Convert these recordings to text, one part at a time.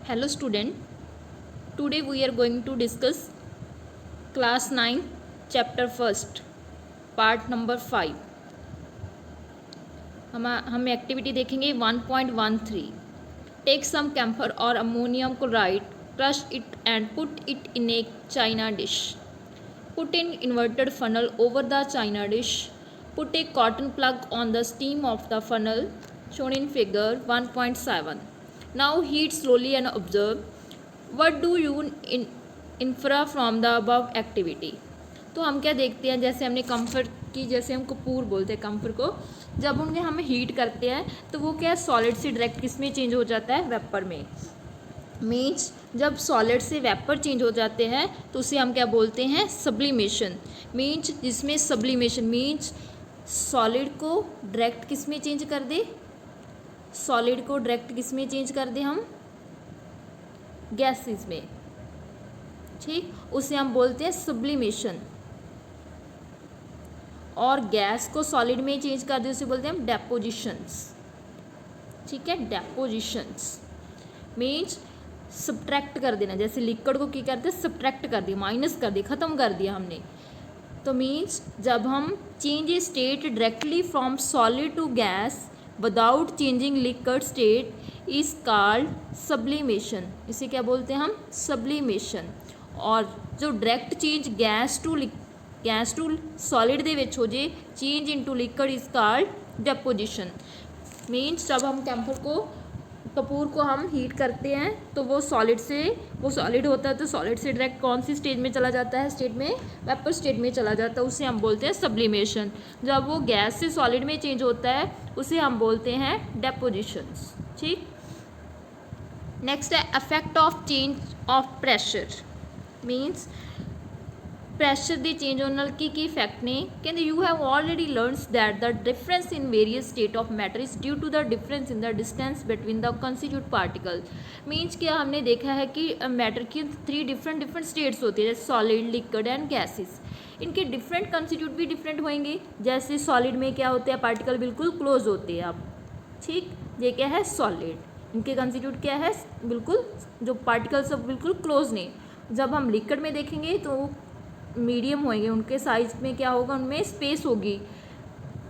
Hello student, today we are going to discuss class 9 chapter 1st part number 5। हम activity देखेंगे 1.13। Take some camphor और ammonium chloride, crush it and put it in A China dish. Put in inverted funnel over the china dish। Put a cotton plug on the stem of the funnel shown in figure 1.7। Now heat slowly and observe। What do you infer from the above activity। तो हम क्या देखते हैं, जैसे हमने कम्फर की, जैसे हम कपूर बोलते हैं कम्फर को, जब उन्हें हमें हीट करते हैं तो वो क्या सॉलिड से डायरेक्ट किस में चेंज हो जाता है, वेपर में। मीन्स जब सॉलिड से वेपर चेंज हो जाते हैं तो उसे हम क्या बोलते हैं, सब्लिमेशन। मीन्स जिसमें सब्लिमेशन मीन्स सॉलिड को डायरेक्ट किस में चेंज कर दे, सॉलिड को डायरेक्ट किस में चेंज कर दे, हम गैसेस में। ठीक, उसे हम बोलते हैं सब्लिमेशन। और गैस को सॉलिड में चेंज कर दे उसे बोलते हैं हम डेपोजिशंस। ठीक है, डेपोजिशंस मीन्स सब्ट्रैक्ट कर देना। जैसे लिक्विड को क्या करते हैं, सब्ट्रैक्ट कर दिया, माइनस कर दिया, ख़त्म कर दिया हमने। तो मीन्स जब हम change a state directly from solid to gas without changing liquid state is called sublimation. इसे क्या बोलते हैं हम, सब्लिमेशन। और जो direct change gas to solid they which हो जे, change into liquid is called deposition. Means जब हम कपूर को हम हीट करते हैं तो वो सॉलिड होता है, तो सॉलिड से डायरेक्ट कौन सी स्टेज में चला जाता है, स्टेट में वेपर स्टेट में चला जाता है, उसे हम बोलते हैं सब्लिमेशन। जब वो गैस से सॉलिड में चेंज होता है उसे हम बोलते हैं डेपोजिशंस। ठीक, नेक्स्ट है effect of change of pressure. Means pressure ਦੇ ਚੇਂਜ ਹੋਣ ਨਾਲ ਕੀ ਇਫੈਕਟ ਨੇ। ਕਹਿੰਦੇ you have already learns that the difference in various state of matter is due to the difference in the distance between the constitute particle. Means क्या हमने देखा है कि मैटर की 3 डिफरेंट स्टेट्स होती है, जैसे सॉलिड, लिक्विड एंड गैसेस। इनके डिफरेंट कंस्टिट्यूट भी डिफरेंट होंगे। जैसे सॉलिड में क्या होते हैं, पार्टिकल बिल्कुल क्लोज होते हैं। अब ठीक, ये क्या है सॉलिड, इनके कंस्टिट्यूट क्या है, बिल्कुल जो पार्टिकल सब बिल्कुल क्लोज नहीं। जब हम लिक्विड में देखेंगे तो मीडियम होंगे, उनके साइज में क्या होगा, उनमें स्पेस होगी।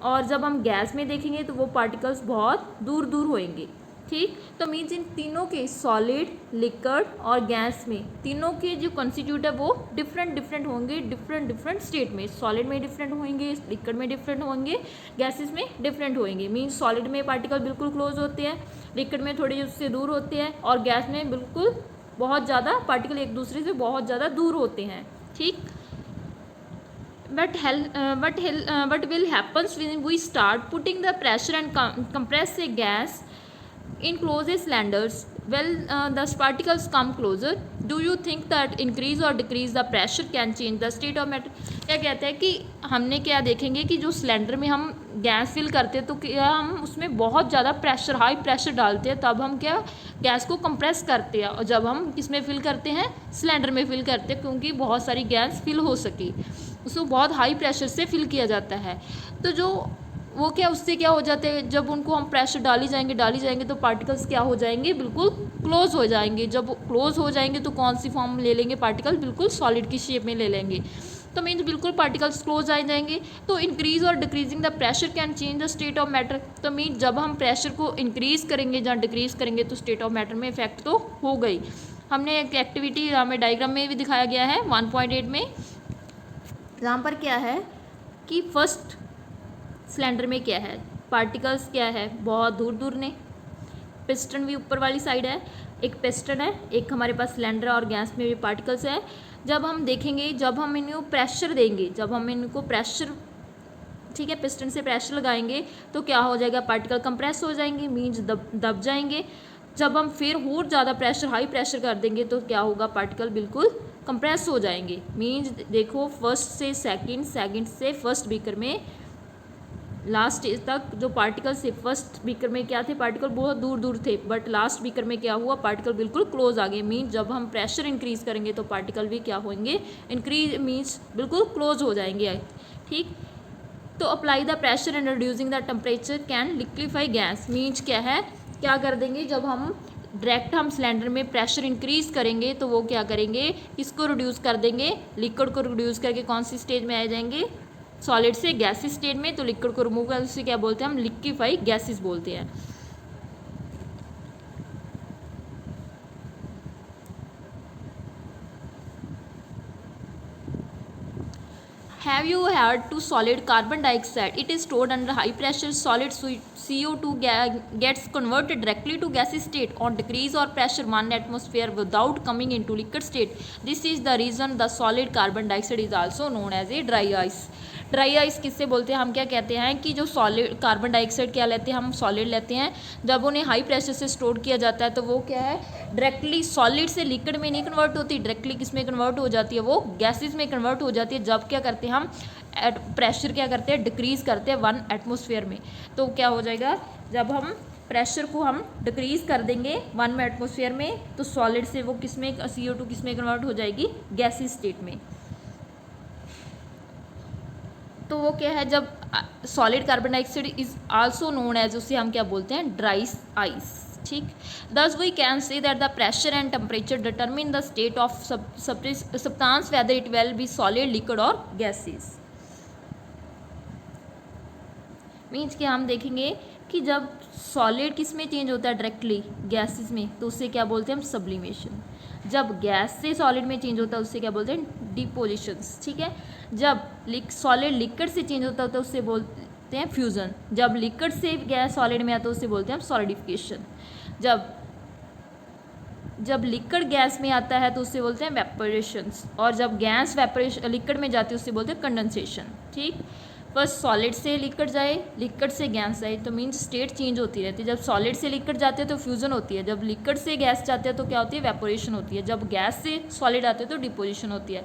और जब हम गैस में देखेंगे तो वो पार्टिकल्स बहुत दूर दूर होंगे। ठीक, तो मीन्स इन तीनों के सॉलिड, लिक्विड और गैस में तीनों के जो कॉन्स्टिट्यूट है वो डिफरेंट होंगे, डिफरेंट स्टेट में। सॉलिड में डिफरेंट होंगे, लिक्विड में डिफरेंट होंगे, गैसेस में डिफरेंट होंगे। मीन्स सॉलिड में पार्टिकल बिल्कुल क्लोज होते हैं, लिक्विड में थोड़े उससे दूर होते हैं, और गैस में बिल्कुल बहुत ज़्यादा पार्टिकल एक दूसरे से बहुत ज़्यादा दूर होते हैं। ठीक, what will happens when we start putting the pressure and compress a gas in closed cylinders? Well, the particles come closer. Do you think that increase or decrease the pressure can change the state of matter? क्या कहते हैं कि हमने क्या देखेंगे कि जो cylinder में हम गैस फिल करते हैं तो क्या हम उसमें बहुत ज़्यादा प्रेशर, हाई प्रेशर डालते हैं, तब हम क्या गैस को कंप्रेस करते हैं। और जब हम किसमें फिल करते हैं, सिलेंडर में फिल करते हैं, क्योंकि बहुत सारी गैस फिल हो सके, उसको बहुत हाई प्रेशर से फिल किया जाता है। तो जो वो क्या, उससे क्या हो जाते हैं, जब उनको हम प्रेशर डाली जाएंगे तो पार्टिकल्स क्या हो जाएंगे, बिल्कुल क्लोज हो जाएंगे। जब क्लोज हो जाएंगे तो कौन सी फॉर्म ले लेंगे, पार्टिकल बिल्कुल सॉलिड की शेप में ले लेंगे। तो मीन्स बिल्कुल पार्टिकल्स क्लोज आ जाएंगे। तो इंक्रीज और decreasing the pressure can change the state of matter. तो मीन्स जब हम प्रेशर को इंक्रीज करेंगे या डिक्रीज करेंगे तो स्टेट ऑफ मैटर में इफेक्ट तो हो गई। हमने एक एक्टिविटी हमें डायग्राम में भी दिखाया गया है 1.8 में, जहाँ पर क्या है कि फर्स्ट सिलेंडर में क्या है, पार्टिकल्स क्या है, बहुत दूर दूर ने। पिस्टन भी ऊपर वाली साइड है, एक पिस्टन है, एक हमारे पास सिलेंडर और गैस में भी पार्टिकल्स है। जब हम देखेंगे, जब हम इनको प्रेशर देंगे, जब हम इनको प्रेशर, ठीक है, पिस्टन से प्रेशर लगाएंगे तो क्या हो जाएगा, पार्टिकल कंप्रेस हो जाएंगे, मीन्स दब जाएंगे। जब हम फिर और ज़्यादा प्रेशर, हाई प्रेशर कर देंगे तो क्या होगा, पार्टिकल बिल्कुल कंप्रेस हो जाएंगे। मीन्स देखो फर्स्ट से सेकंड से फर्स्ट बीकर में लास्ट स्टेज तक जो पार्टिकल थे, फर्स्ट बीकर में क्या थे, पार्टिकल बहुत दूर दूर थे, बट लास्ट बीकर में क्या हुआ, पार्टिकल बिल्कुल क्लोज आ गए। मीन्स जब हम प्रेशर इंक्रीज करेंगे तो पार्टिकल भी क्या होंगे, इंक्रीज मीन्स बिल्कुल क्लोज हो जाएंगे। ठीक, तो apply the pressure and reducing the temperature can liquefy gas. Means क्या है, क्या कर देंगे, जब हम डायरेक्ट हम सिलेंडर में प्रेशर इंक्रीज करेंगे तो वो क्या करेंगे, इसको रिड्यूस कर देंगे, लिक्विड को रिड्यूस करके कौन सी स्टेज में आ जाएंगे, सॉलिड से गैसी स्टेज में। तो लिक्विड को रिमूव कर उसे क्या बोलते हैं हम, लिक्विफाई गैसेस बोलते हैं। Have you heard to solid carbon dioxide? It is stored under high pressure. Solid CO2 gets converted directly to gaseous state on decrease or pressure 1 atmosphere without coming into liquid state. This is the reason the solid carbon dioxide is also known as a dry ice. Dry ice किससे बोलते हैं, हम क्या कहते हैं कि जो solid carbon dioxide क्या लेते हैं हम, सॉलिड लेते हैं, जब उन्हें हाई प्रेशर से स्टोर किया जाता है तो वो क्या है, डायरेक्टली सॉलिड से लिक्विड में नहीं कन्वर्ट होती, डायरेक्टली किस में कन्वर्ट हो जाती है, वो गैसेस में कन्वर्ट हो जाती है। जब क्या करते हैं हम, प्रेशर क्या करते हैं, डिक्रीज़ करते हैं 1 एटमोसफेयर में। तो क्या हो जाएगा, जब हम प्रेशर को हम डिक्रीज़ कर देंगे 1 एटमोसफेयर में तो सॉलिड से वो किस में, CO2 किस में कन्वर्ट हो जाएगी, गैसी स्टेट में। तो वो क्या है, जब solid carbon dioxide is also known as, उसे हम क्या बोलते हैं, ड्राई आइस। ठीक, thus we can say that the pressure and temperature determine the state of substance whether it will be solid, liquid और गैसेस। मीन्स कि हम देखेंगे कि जब सॉलिड किस में चेंज होता है, डायरेक्टली गैसेस में, तो उससे क्या बोलते हैं हम, सब्लिमेशन। जब गैस से सॉलिड में चेंज होता है उससे क्या बोलते हैं, डिपोजिशंस। ठीक है, जब सॉलिड लिक्विड से चेंज होता है तो उससे बोलते हैं फ्यूज़न। जब लिक्विड से गैस सॉलिड में आता है उससे बोलते हैं हम सॉलिडिफिकेशन। जब लिक्विड गैस में आता है तो उससे बोलते हैं वेपोरेशंस, और जब गैस वेपोरेशन लिक्विड में जाती है उससे बोलते हैं कंडेंसेशन। ठीक, फर्स्ट सॉलिड से लिक्विड जाए, लिक्विड से गैस जाए तो मीन्स स्टेट चेंज होती रहती है। जब सॉलिड से लिक्विड जाते हैं तो फ्यूज़न होती है, जब लिक्विड से गैस जाते हैं तो क्या होती है, वेपोरेशन होती है, जब गैस से सॉलिड आते हैं तो डिपोजिशन होती है।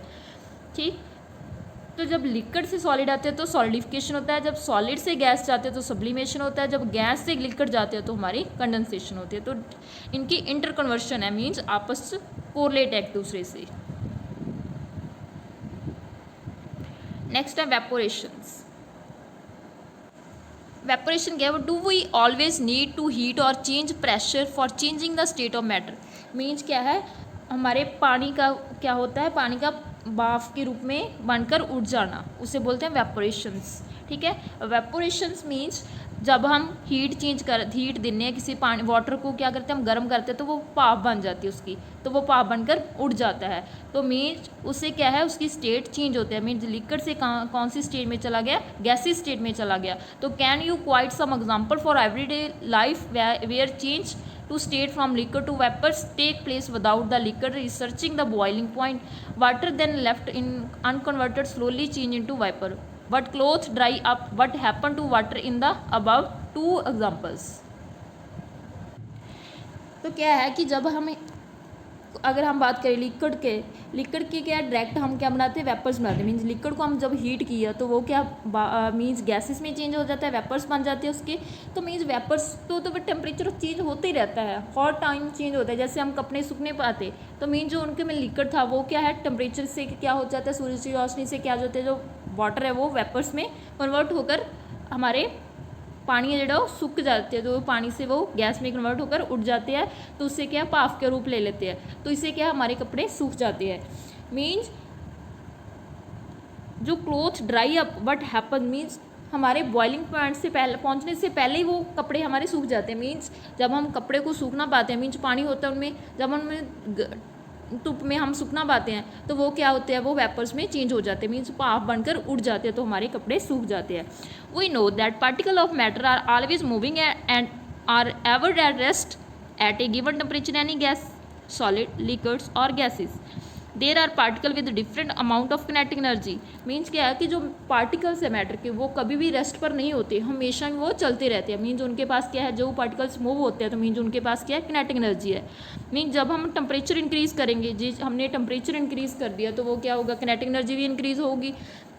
ठीक, तो जब लिक्विड से सॉलिड आते हैं तो सॉलिडिफिकेशन होता है, जब सॉलिड से गैस जाते हैं तो सब्लिमेशन होता है, जब गैस से लिक्विड जाते हैं तो हमारी कंडेंसेशन होती है। तो इनकी इंटर कन्वर्शन है, मीन्स आपस कोरिलेट एक दूसरे से। नेक्स्ट है वेपोरेशंस। वेपोरेशन क्या है, do we always need to heat और change pressure for changing the state of matter. Means क्या है, हमारे पानी का क्या होता है, पानी का भाप के रूप में बनकर उड़ जाना, उसे बोलते हैं वेपोरेशंस। ठीक है, वेपोरेशंस मीन्स जब हम हीट देने किसी पानी वाटर को क्या करते हैं हम, गर्म करते हैं तो वो भाप बन जाती है उसकी, तो वो भाप बनकर उड़ जाता है। तो मीन्स उससे क्या है, उसकी स्टेट चेंज होती है। मीन्स लिक्विड से कौन सी स्टेट में चला गया, गैसी स्टेट में चला गया। तो can you quote some example for everyday life where change to state from liquid to vapors take place without the liquid reaching the boiling point. Water then left in unconverted slowly change into vapor. But clothes dry up. What happened to water in the above two examples? तो क्या है कि जब हम अगर हम बात करें लिक्विड की क्या डायरेक्ट हम क्या बनाते हैं, वेपर्स बनाते हैं। मीन्स लिक्विड को हम जब हीट किया तो वो क्या मीन्स गैसेस में चेंज हो जाता है, वेपर्स बन जाते हैं उसके। तो मीन्स वेपर्स तो टेम्परेचर चेंज होते ही रहता है, हर टाइम चेंज होता है। जैसे हम कपड़े सूखने पाते तो मीन्स जो उनके में लिक्विड था वो क्या है, टेम्परेचर से क्या हो जाता है, सूरज की रोशनी से क्या होता है, जो वाटर है वो वेपर्स में कन्वर्ट होकर हमारे पानी है जो सूख जाते हैं, तो पानी से वो गैस में कन्वर्ट होकर उड़ जाते हैं, तो उससे क्या भाप के रूप ले लेते हैं, तो इससे क्या हमारे कपड़े सूख जाते हैं। मीन्स जो cloth dry up what happen means हमारे बॉइलिंग पॉइंट से पहले पहुंचने से पहले ही वो कपड़े हमारे सूख जाते हैं। मीन्स जब हम कपड़े को सूखना पाते हैं, मीन्स पानी होता है उनमें, जब उनमें धूप में हम सूखना पाते हैं तो वो क्या होते हैं, वो वेपर्स में चेंज हो जाते हैं, मीन्स भाप बनकर उड़ जाते हैं, तो हमारे कपड़े सूख जाते हैं। We know that particle of matter are always moving and are ever at rest at a given temperature any gas solid liquids और gases. There are particle with different amount of kinetic energy. Means क्या है कि जो particles है matter के वो कभी भी रेस्ट पर नहीं होते, हमेशा वो चलते रहते हैं। मीन्स उनके पास क्या है, जो पार्टिकल्स मूव होते हैं तो मीन्स उनके पास क्या है, किनेटिक एनर्जी है। मीन्स जब हम टेम्परेचर इंक्रीज़ करेंगे, जिस हमने टेम्परेचर इंक्रीज़ कर दिया तो वो क्या होगा, किनेटिक एनर्जी भी इंक्रीज़ होगी।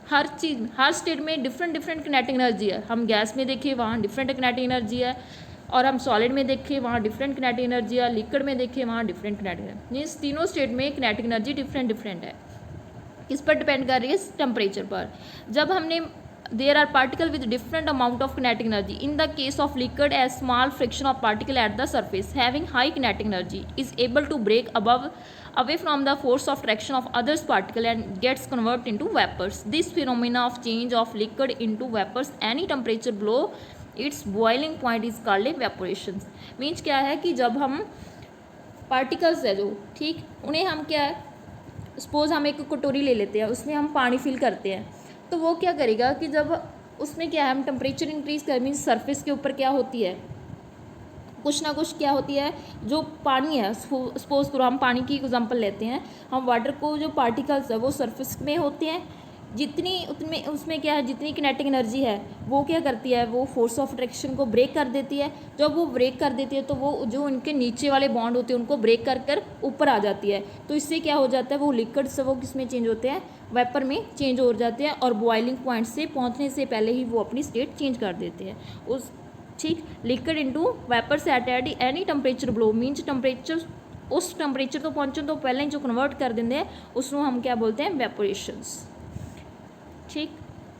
हर चीज़ हर स्टेट में डिफरेंट किनेटिक एनर्जी है। हम गैस में देखिए वहाँ डिफरेंट किनेटिक एनर्जी है, और हम सॉलिड में देखें वहाँ डिफरेंट किनेटिक एनर्जी है, लिक्विड में देखें वहाँ डिफरेंट किनेटिक एनर्जी। मीन्स तीनों स्टेट में किनेटिक एनर्जी डिफरेंट है। किस पर डिपेंड कर रही है, टेम्परेचर पर। जब हमने there are particle with different amount of kinetic energy. In the case of liquid, a small fraction of particle at the surface having high kinetic energy is able to break away from the force of traction of others particle and gets converted into vapors. This phenomena of change of liquid into vapors any temperature below its boiling point is called evaporation. Means क्या है कि जब हम particles है जो ठीक उन्हें हम क्या है, सपोज हम एक कटोरी ले लेते हैं, उसमें हम पानी फिल करते हैं, तो वो क्या करेगा कि जब उसमें क्या है हम टेम्परेचर इंक्रीज कर मीन्स सरफेस के ऊपर क्या होती है कुछ ना कुछ क्या होती है, जो पानी है सपोज करो हम पानी की एग्जांपल लेते हैं, हम वाटर को जो पार्टिकल्स है वो सरफेस में होते हैं, जितनी उतने उसमें क्या है जितनी किनेटिक एनर्जी है वो क्या करती है वो फोर्स ऑफ अट्रैक्शन को ब्रेक कर देती है। जब वो ब्रेक कर देती है तो वो जो उनके नीचे वाले बॉन्ड होते हैं उनको ब्रेक कर कर ऊपर आ जाती है, तो इससे क्या हो जाता है वो लिक्विड से वो किस में चेंज होते हैं, वेपर में चेंज हो जाते हैं और बॉइलिंग पॉइंट से पहुंचने से पहले ही वो अपनी स्टेट चेंज कर देते हैं उस ठीक। लिक्विड इंटू वेपर से at any temperature below means temperature उस टेम्परेचर तो पहुँचने तो पहले जो कन्वर्ट कर देंगे उसको हम क्या बोलते हैं वेपोरेशंस ठीक।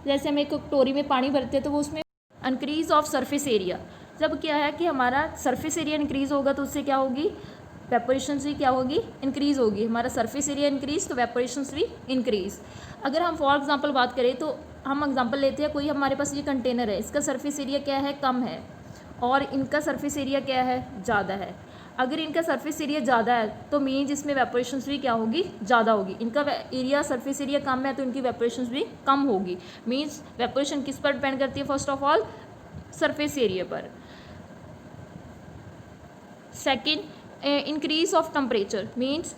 जैसे हम एक कटोरी में पानी भरते हैं तो वो उसमें इंक्रीज ऑफ सरफेस एरिया, जब क्या है कि हमारा सरफेस एरिया इंक्रीज होगा तो उससे क्या होगी वेपोरेशन भी क्या होगी इंक्रीज होगी, हमारा सरफेस एरिया इंक्रीज तो वेपोरेशन भी इंक्रीज। अगर हम फॉर एग्जांपल बात करें तो हम एग्जांपल लेते हैं कोई हमारे पास ये कंटेनर है, इसका सरफेस एरिया क्या है कम है और इनका सरफेस एरिया क्या है ज़्यादा है। अगर इनका सरफेस एरिया ज़्यादा है तो मीन्स इसमें वेपोरेशन भी क्या होगी ज़्यादा होगी, इनका एरिया सरफेस एरिया कम है तो इनकी वेपोरेशन भी कम होगी। मीन्स वेपोरेशन किस पर डिपेंड करती है first of all surface area पर। Second increase of temperature means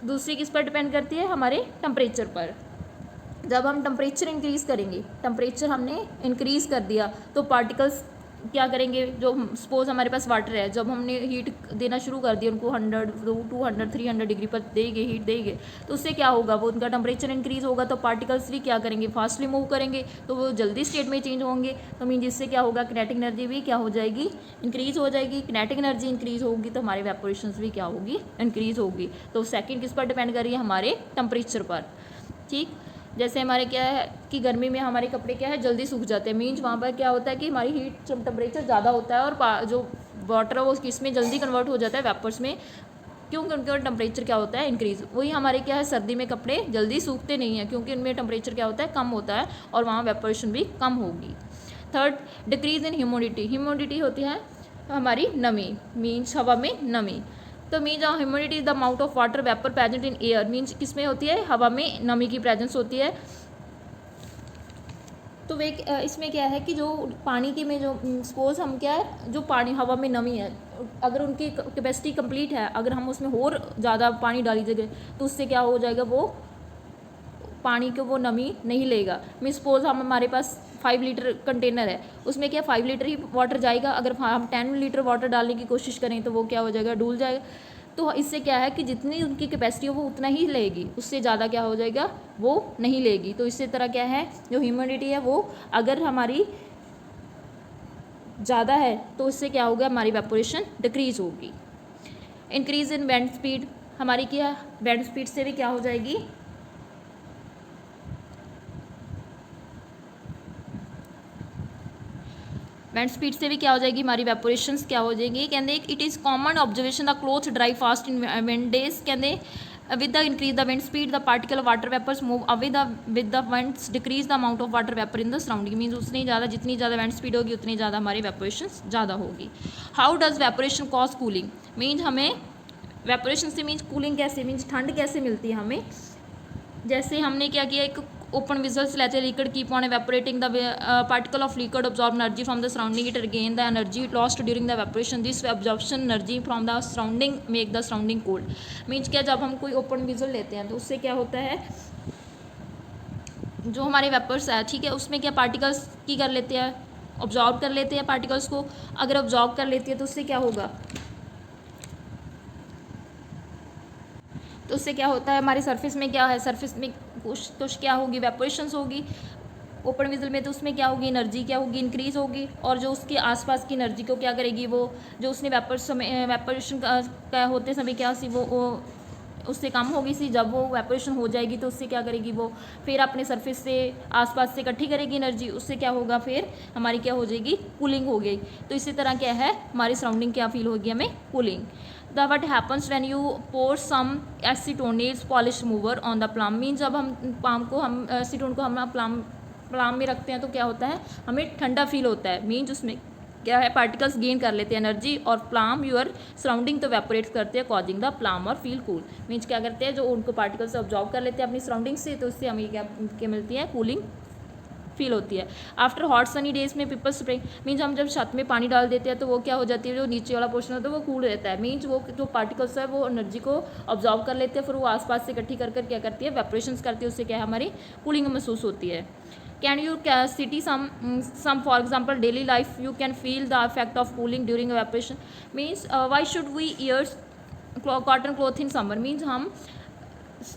दूसरी किस पर डिपेंड करती है हमारे टेम्परेचर पर। जब हम टेम्परेचर इंक्रीज़ करेंगे, टेम्परेचर हमने इंक्रीज़ कर दिया तो पार्टिकल्स क्या करेंगे, जो सपोज हमारे पास वाटर है जब हमने हीट देना शुरू कर दिया उनको 100 200 300 डिग्री पर देंगे हीट देंगे तो उससे क्या होगा वो उनका टेम्परेचर इंक्रीज़ होगा तो पार्टिकल्स भी क्या करेंगे फास्टली मूव करेंगे तो वो जल्दी स्टेट में चेंज होंगे, तो मीन जिससे क्या होगा किनेटिक एनर्जी भी क्या हो जाएगी इंक्रीज़ हो जाएगी। किनेटिक एनर्जी इंक्रीज़ होगी तो हमारी वेपोरेशन भी क्या होगी इंक्रीज़ होगी। तो सेकेंड किस पर डिपेंड कर रही है हमारे टेम्परेचर पर ठीक। जैसे हमारे क्या है कि गर्मी में हमारे कपड़े क्या है जल्दी सूख जाते हैं, मीन्स वहाँ पर क्या होता है कि हमारी हीट टेम्परेचर ज़्यादा होता है और जो वाटर है वो किसमें जल्दी कन्वर्ट हो जाता है वेपर्स में, क्योंकि उनका टेम्परेचर क्या होता है इंक्रीज़। वही हमारे क्या है सर्दी में कपड़े जल्दी सूखते नहीं हैं क्योंकि उनमें टेम्परेचर क्या होता है कम होता है और वहाँ वेपोरेशन भी कम होगी। Third decrease in humidity, humidity होती है हमारी नमी मीन्स हवा में नमी, तो means humidity is the amount of water vapour present in air means किसमें होती है हवा में नमी की प्रेजेंस होती है। तो वे इसमें क्या है कि जो पानी की में जो सपोज हम क्या है जो पानी हवा में नमी है अगर उनकी कैपेसिटी कंप्लीट है अगर हम उसमें और ज़्यादा पानी डाल दीजिए तो उससे क्या हो जाएगा वो पानी को वो नमी नहीं लेगा। मीन सपोज हम हमारे पास 5 लीटर कंटेनर है उसमें क्या 5 लीटर ही वाटर जाएगा, अगर हम 10 लीटर वाटर डालने की कोशिश करें तो वो क्या हो जाएगा डूल जाएगा। तो इससे क्या है कि जितनी उनकी कैपेसिटी हो वो उतना ही लेगी, उससे ज़्यादा क्या हो जाएगा वो नहीं लेगी। तो इससे तरह क्या है जो ह्यूमिडिटी है वो अगर हमारी ज़्यादा है तो इससे क्या होगा हमारी वेपोरेशन डिक्रीज़ होगी। इंक्रीज़ इन विंड स्पीड, हमारी क्या विंड स्पीड से भी क्या हो जाएगी विंड स्पीड से भी क्या हो जाएगी हमारी वेपोरेशंस क्या हो जाएंगी। कहते it is common observation the cloth dry fast in wind days, कहते with the increase the wind speed the particle water vapours move away the with the winds decrease the amount of water vapour in the surrounding means उतनी ज़्यादा जितनी ज़्यादा wind speed होगी उतनी ज़्यादा हमारी वेपोरेशंस ज़्यादा होगी। How does evaporation cause cooling, means हमें वेपोरेशन से मीन्स कूलिंग कैसे मीन्स ठंड कैसे मिलती है हमें। जैसे हमने क्या किया एक ओपन विजल्स लेते हैं liquid keep on evaporating the particle of liquid absorb energy from the surrounding it regain the energy lost during the evaporation this absorption energy from the surrounding make the surrounding cold means क्या जब हम कोई open vigil लेते हैं तो उससे क्या होता है जो हमारे वेपर्स है ठीक है उसमें क्या पार्टिकल्स की कर लेते हैं ऑब्जॉर्व कर लेते हैं पार्टिकल्स को, अगर ऑब्जॉर्व कर लेती है तो उससे क्या होगा तो उससे क्या होता है हमारे सरफेस में क्या है सरफेस में कुछ क्या होगी वेपोरेशंस होगी ओपन विजल में तो उसमें क्या होगी एनर्जी क्या होगी इंक्रीज़ होगी और जो उसके आसपास की एनर्जी को क्या करेगी वो जो उसने वेपोरेशन का होते समय क्या सी वो उससे कम होगी सी, जब वो वेपोरेशन हो जाएगी तो उससे क्या करेगी वो फिर अपने सरफेस से आसपास से इकट्ठी करेगी एनर्जी, उससे क्या होगा फिर हमारी क्या हो जाएगी कूलिंग हो गई। तो इसी तरह क्या है हमारी सराउंडिंग क्या फील होगी हमें cooling. The what happens when you pour some acetonates polish remover on the palm, mean जब हम पाम को हम एसीटोन को हम प्लाम में रखते हैं तो क्या होता है हमें ठंडा फील होता है, मीन्स उसमें क्या है पार्टिकल्स गेन कर लेते हैं एनर्जी और प्लाम यूर सराउंडिंग तो वेपोरेट करते हैं कॉजिंग द प्लाम और फील कूल, मीन्स क्या करते हैं जो उनको पार्टिकल्स ऑब्जॉर्व कर लेते हैं अपनी सराउंडिंग से, तो उससे हमें क्या मिलती है कूलिंग फील होती है। आफ्टर हॉट सनी डेज में पीपल स्प्रिंग, मीन्स हम जब छत में पानी डाल देते हैं तो वो क्या हो जाती है जो नीचे वाला पोर्शन होता है वो कूल रहता है, मीन्स वो जो पार्टिकल्स है वो एनर्जी को ऑब्जॉर्व कर लेते हैं, फिर वो आसपास से इकट्ठी कर क्या करती है वेपोरेशंस करती है, उससे क्या हमारी कूलिंग महसूस होती है। Can you city some for example daily life you can feel the effect of cooling during evaporation, means why should we wear cotton cloth in summer, means हम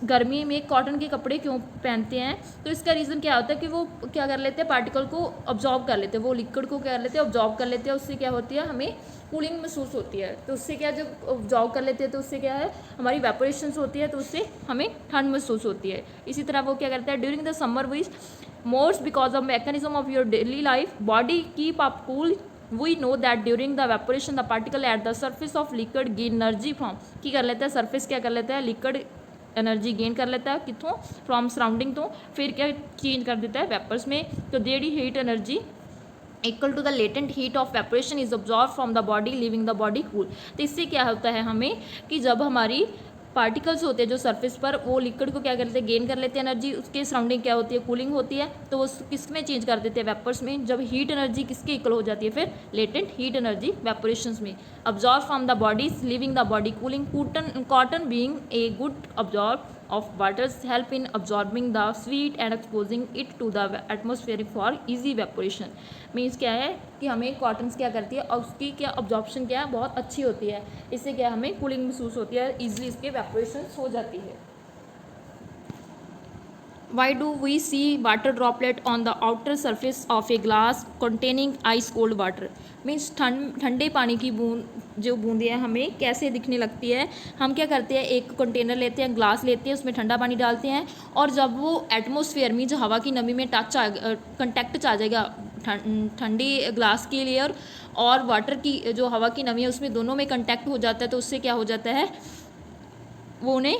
गर्मी में कॉटन के कपड़े क्यों पहनते हैं, तो इसका रीज़न क्या होता है कि वो क्या कर लेते हैं पार्टिकल को ऑब्जॉर्व कर लेते हैं, वो लिक्विड को क्या कर लेते हैं ऑब्जॉर्व कर लेते हैं, उससे क्या होती है हमें कूलिंग महसूस होती है, तो उससे क्या जब ऑब्जॉर्व कर लेते हैं तो उससे क्या है हमारी वेपोरेशंस होती है, तो उससे हमें ठंड महसूस होती है। इसी तरह वो क्या करता है during the summer wees mores because of mechanism of your daily life body keep up cool, we know that during the evaporation the particle at the surface of liquid gain energy from, की कर लेता है surface क्या कर लेता है liquid energy gain कर लेता है कितों फ्रॉम सराउंडिंग, तो फिर क्या चेंज कर देता है वेपर्स में, तो there heat energy equal to the latent heat of vaporation is absorb from the body leaving the body cool. तो इससे क्या होता है हमें कि जब हमारी पार्टिकल्स होते हैं जो सरफेस पर वो लिक्विड को क्या करते हैं गेन कर लेते हैं एनर्जी, उसके सराउंडिंग क्या होती है कूलिंग होती है, तो वो किस में चेंज कर देते हैं वेपर्स में, जब हीट एनर्जी किसके इक्वल हो जाती है फिर लेटेंट हीट एनर्जी वेपोरेशंस में, absorb from the bodies leaving the body cooling, cotton being a good absorb of waters help in absorbing the sweat and exposing it to the atmosphere for easy evaporation, means क्या है कि हमें cottons क्या करती है और उसकी क्या ऑब्जॉर्प्शन क्या है बहुत अच्छी होती है, इससे क्या हमें कूलिंग महसूस होती है, ईजिली इसके वेपोरेशन हो जाती है। Why do we see water droplet on the outer surface of a glass containing ice cold water, means ठंडे पानी की जो बूंदें हमें कैसे दिखने लगती है, हम क्या करते हैं एक कंटेनर लेते हैं ग्लास लेते हैं उसमें ठंडा पानी डालते हैं और जब वो एटमॉस्फेयर में जो हवा की नमी में कंटेक्ट आ जाएगा ठंडी ग्लास की लेयर और वाटर की जो हवा की नमी है उसमें दोनों में कंटेक्ट हो जाता है, तो उससे क्या हो जाता है वो उन्हें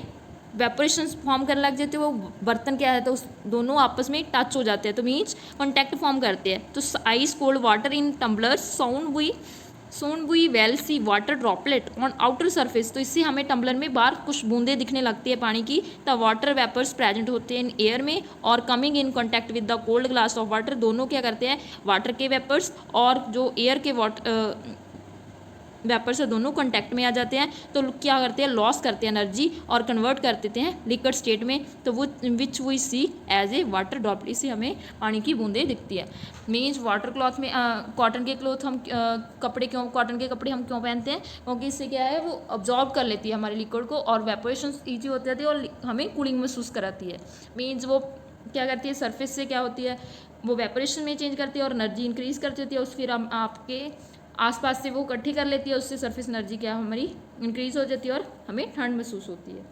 वेपोरेशंस फॉर्म करने लग जाते हैं, वो बर्तन क्या है तो उस दोनों आपस में टच हो जाते हैं, तो मीन्स कॉन्टैक्ट फॉर्म करते हैं। तो ice cold water in tumbler soon we will see water droplet on outer surface, तो इससे हमें टम्बलर में बाहर कुछ बूंदें दिखने लगती है पानी की, द वाटर वेपर्स प्रेजेंट होते हैं इन एयर में और coming in contact with the cold glass of water, दोनों क्या करते हैं वाटर के वेपर्स और जो एयर के वेपर से दोनों कांटेक्ट में आ जाते हैं, तो क्या करते हैं लॉस करते हैं एनर्जी और कन्वर्ट कर देते हैं लिक्विड स्टेट में, तो वो which we see as a water droplet से हमें पानी की बूंदें दिखती है। मीन्स वाटर क्लॉथ में कॉटन के क्लॉथ हम कपड़े क्यों कॉटन के कपड़े हम क्यों पहनते हैं, क्योंकि इससे क्या है वो ऑब्जॉर्व कर लेती है हमारे लिक्विड को और वेपोरेशन ईजी हो जाती है और हमें कूलिंग महसूस कराती है। मीन्स वो क्या करती है सरफेस से क्या होती है वो वेपोरेशन में चेंज करती है और एनर्जी इंक्रीज कर देती है, उस फिर हम आपके आसपास से वो इकट्ठी कर लेती है, उससे सरफेस एनर्जी क्या हमारी इंक्रीज हो जाती है और हमें ठंड महसूस होती है।